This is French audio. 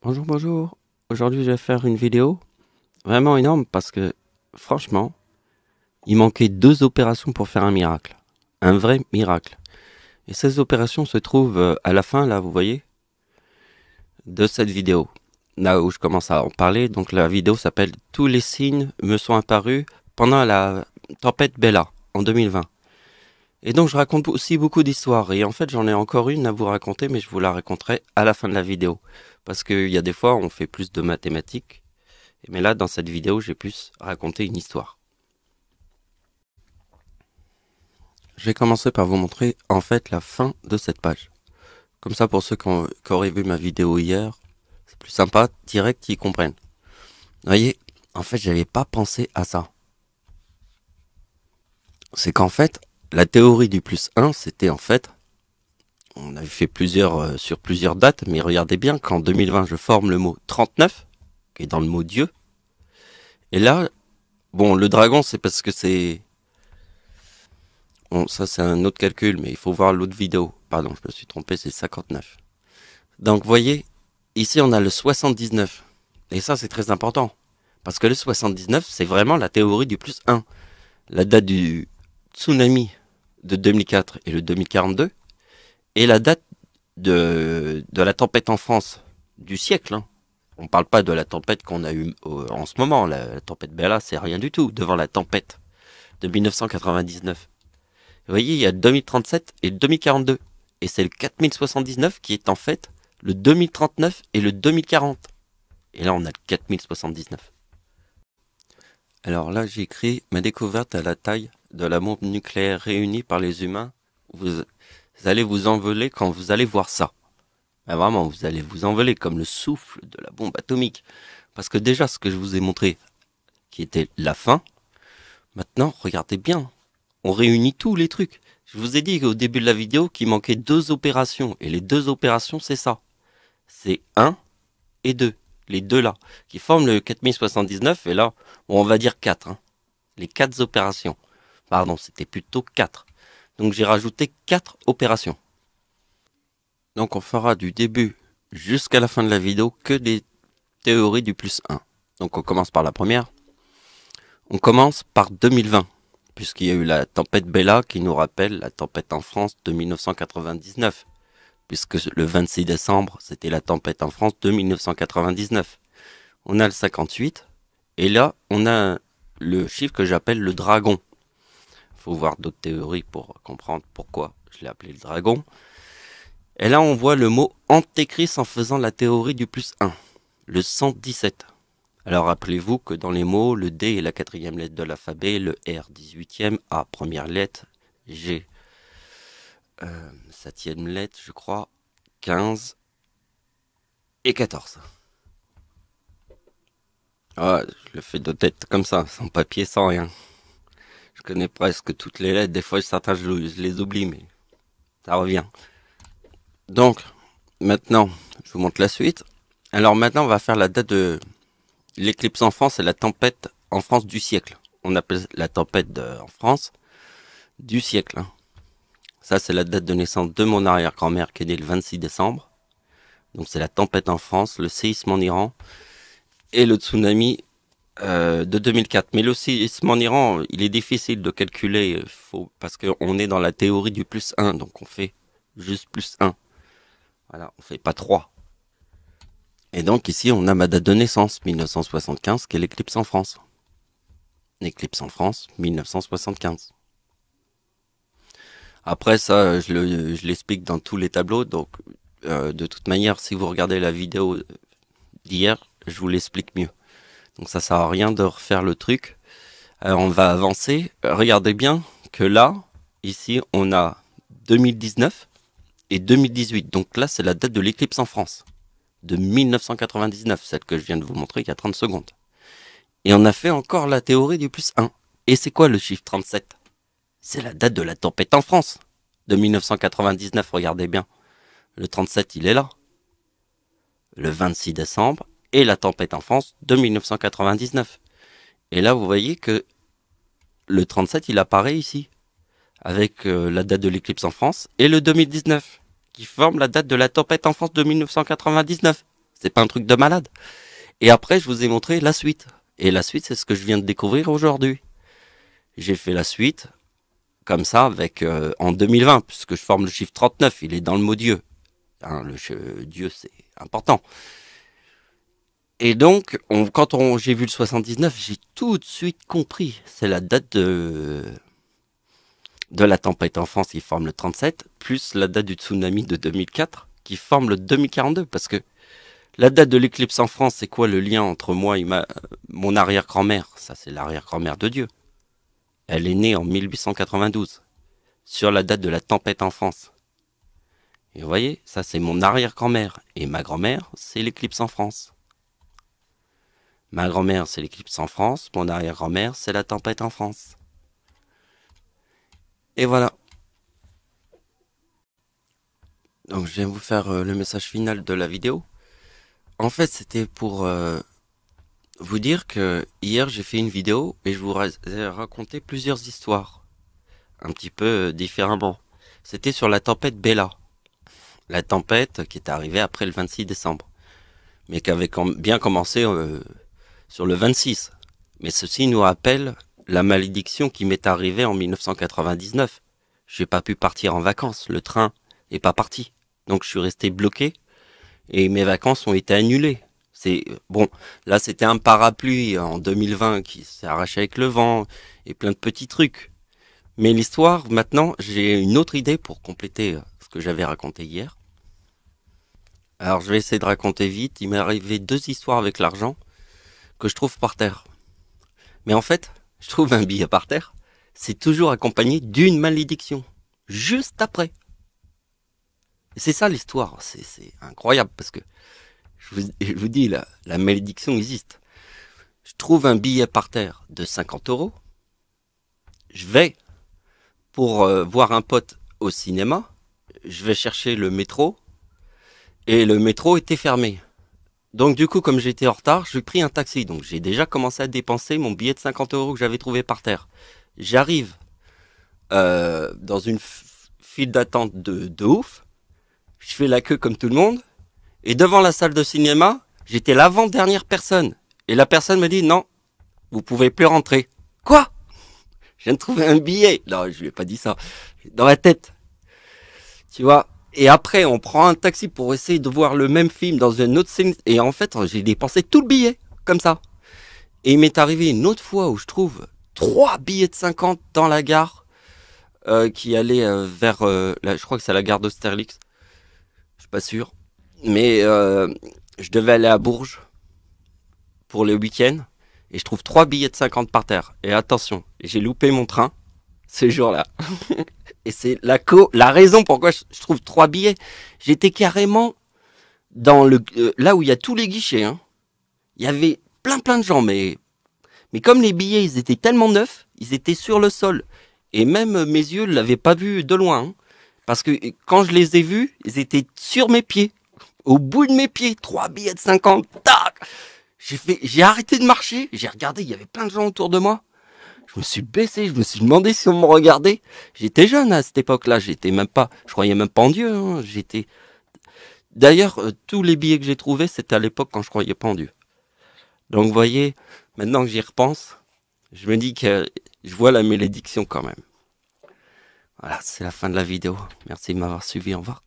Bonjour, bonjour. Aujourd'hui, je vais faire une vidéo vraiment énorme parce que, franchement, il manquait 2 opérations pour faire un miracle. Un vrai miracle. Et ces opérations se trouvent à la fin, là, vous voyez, de cette vidéo. Là où je commence à en parler. Donc, la vidéo s'appelle Tous les signes me sont apparus pendant la tempête Bella en 2020. Et donc, je raconte aussi beaucoup d'histoires. Et en fait, j'en ai encore une à vous raconter, mais je vous la raconterai à la fin de la vidéo. Parce qu'il y a des fois, on fait plus de mathématiques. Mais là, dans cette vidéo, j'ai plus raconté une histoire. Je vais commencer par vous montrer en fait la fin de cette page. Comme ça, pour ceux qui auraient vu ma vidéo hier, c'est plus sympa, direct, ils comprennent. Vous voyez, en fait, j'avais pas pensé à ça. C'est qu'en fait, la théorie du plus 1, c'était en fait, on avait fait sur plusieurs dates, mais regardez bien qu'en 2020, je forme le mot 39, qui est dans le mot Dieu. Et là, bon, le dragon, c'est parce que c'est... Bon, ça c'est un autre calcul, mais il faut voir l'autre vidéo. Pardon, je me suis trompé, c'est 59. Donc, vous voyez, ici on a le 79. Et ça c'est très important. Parce que le 79, c'est vraiment la théorie du plus 1. La date du tsunami de 2004 et le 2042. Et la date de la tempête en France du siècle. Hein. On parle pas de la tempête qu'on a eue en ce moment. La tempête Bella, c'est rien du tout devant la tempête de 1999. Vous voyez, il y a 2037 et 2042. Et c'est le 4079 qui est en fait le 2039 et le 2040. Et là, on a le 4079. Alors là, j'ai écrit ma découverte à la taille de la bombe nucléaire réunie par les humains. Vous allez vous envoler quand vous allez voir ça. Ben vraiment, vous allez vous envoler comme le souffle de la bombe atomique. Parce que déjà, ce que je vous ai montré, qui était la fin, maintenant, regardez bien. On réunit tous les trucs. Je vous ai dit au début de la vidéo qu'il manquait 2 opérations. Et les 2 opérations, c'est ça. C'est 1 et 2. Les deux là. Qui forment le 4079. Et là, on va dire 4. Hein. Les 4 opérations. Pardon, c'était plutôt 4. Donc j'ai rajouté 4 opérations. Donc on fera du début jusqu'à la fin de la vidéo que des théories du plus 1. Donc on commence par la première. On commence par 2020. Puisqu'il y a eu la tempête Bella qui nous rappelle la tempête en France de 1999. Puisque le 26 décembre, c'était la tempête en France de 1999. On a le 58, et là, on a le chiffre que j'appelle le dragon. Il faut voir d'autres théories pour comprendre pourquoi je l'ai appelé le dragon. Et là, on voit le mot antéchrist en faisant la théorie du plus 1, le 117. Alors rappelez-vous que dans les mots, le D est la 4e lettre de l'alphabet, le R 18e, A première lettre, G 7e lettre, je crois, 15 et 14. Ah, je le fais de tête comme ça, sans papier, sans rien. Je connais presque toutes les lettres, des fois certains je les oublie, mais ça revient. Donc, maintenant, je vous montre la suite. Alors maintenant, on va faire la date de l'éclipse en France et la tempête en France du siècle. On appelle la tempête en France du siècle. Hein. Ça, c'est la date de naissance de mon arrière-grand-mère qui est née le 26 décembre. Donc c'est la tempête en France, le séisme en Iran et le tsunami de 2004. Mais le séisme en Iran, il est difficile de calculer parce qu'on est dans la théorie du plus 1. Donc on fait juste plus 1. Voilà, on fait pas 3. Et donc ici, on a ma date de naissance, 1975, qui est l'éclipse en France. L'éclipse en France, 1975. Après ça, je l'explique dans tous les tableaux. Donc de toute manière, si vous regardez la vidéo d'hier, je vous l'explique mieux. Donc ça sert à rien de refaire le truc. On va avancer. Regardez bien que là, ici, on a 2019 et 2018. Donc là, c'est la date de l'éclipse en France. De 1999, celle que je viens de vous montrer il y a 30 secondes. Et on a fait encore la théorie du plus 1. Et c'est quoi le chiffre 37? C'est la date de la tempête en France. De 1999, regardez bien. Le 37, il est là. Le 26 décembre. Et la tempête en France de 1999. Et là, vous voyez que le 37, il apparaît ici. Avec la date de l'éclipse en France et le 2019. Qui forment la date de la tempête en France de 1999. C'est pas un truc de malade. Et après, je vous ai montré la suite. Et la suite, c'est ce que je viens de découvrir aujourd'hui. J'ai fait la suite, comme ça, avec en 2020, puisque je forme le chiffre 39, il est dans le mot Dieu. Hein, Dieu, c'est important. Et donc, j'ai vu le 79, j'ai tout de suite compris. C'est la date de la tempête en France qui forme le 37, plus la date du tsunami de 2004 qui forme le 2042. Parce que la date de l'éclipse en France, c'est quoi le lien entre moi et mon arrière-grand-mère? Ça, c'est l'arrière-grand-mère de Dieu. Elle est née en 1892, sur la date de la tempête en France. Et vous voyez, ça c'est mon arrière-grand-mère. Et ma grand-mère, c'est l'éclipse en France. Ma grand-mère, c'est l'éclipse en France. Mon arrière-grand-mère, c'est la tempête en France. Et voilà. Donc je viens vous faire le message final de la vidéo. En fait, c'était pour vous dire que hier j'ai fait une vidéo et je vous ai raconté plusieurs histoires. Un petit peu différemment. C'était sur la tempête Bella. La tempête qui est arrivée après le 26 décembre. Mais qui avait bien commencé sur le 26. Mais ceci nous rappelle la malédiction qui m'est arrivée en 1999. J'ai pas pu partir en vacances. Le train est pas parti. Donc je suis resté bloqué. Et mes vacances ont été annulées. Bon, là c'était un parapluie en 2020 qui s'est arraché avec le vent et plein de petits trucs. Mais l'histoire, maintenant, j'ai une autre idée pour compléter ce que j'avais raconté hier. Alors je vais essayer de raconter vite. Il m'est arrivé 2 histoires avec l'argent que je trouve par terre. Mais en fait, je trouve un billet par terre, c'est toujours accompagné d'une malédiction. Juste après. Et c'est ça l'histoire. C'est incroyable parce que je vous dis, la malédiction existe. Je trouve un billet par terre de 50 €. Je vais pour voir un pote au cinéma. Je vais chercher le métro. Et le métro était fermé. Donc du coup, comme j'étais en retard, j'ai pris un taxi. Donc j'ai déjà commencé à dépenser mon billet de 50 € que j'avais trouvé par terre. J'arrive dans une file d'attente de ouf. Je fais la queue comme tout le monde. Et devant la salle de cinéma, j'étais l'avant-dernière personne. Et la personne me dit, non, vous pouvez plus rentrer. Quoi? Je viens de trouver un billet. Non, je lui ai pas dit ça. Dans la tête. Tu vois? Et après, on prend un taxi pour essayer de voir le même film dans une autre scène. Et en fait, j'ai dépensé tout le billet. Comme ça. Et il m'est arrivé une autre fois où je trouve 3 billets de 50 dans la gare. Qui allaient vers... je crois que c'est la gare d'Austerlitz. Je suis pas sûr. Mais je devais aller à Bourges pour le week-end. Et je trouve 3 billets de 50 par terre. Et attention, j'ai loupé mon train ce jour-là. Et c'est la raison pourquoi je trouve 3 billets. J'étais carrément dans là où il y a tous les guichets. Hein. Il y avait plein de gens. Mais comme les billets, ils étaient tellement neufs, ils étaient sur le sol. Et même mes yeux ne l'avaient pas vu de loin. Hein. Parce que quand je les ai vus, ils étaient sur mes pieds. Au bout de mes pieds, 3 billets de 50, tac! J'ai arrêté de marcher, j'ai regardé, il y avait plein de gens autour de moi. Je me suis baissé, je me suis demandé si on me regardait. J'étais jeune à cette époque-là, je croyais même pas en Dieu, hein. D'ailleurs, tous les billets que j'ai trouvés, c'était à l'époque quand je croyais pas en Dieu. Donc, vous voyez, maintenant que j'y repense, je me dis que je vois la malédiction quand même. Voilà, c'est la fin de la vidéo. Merci de m'avoir suivi, au revoir.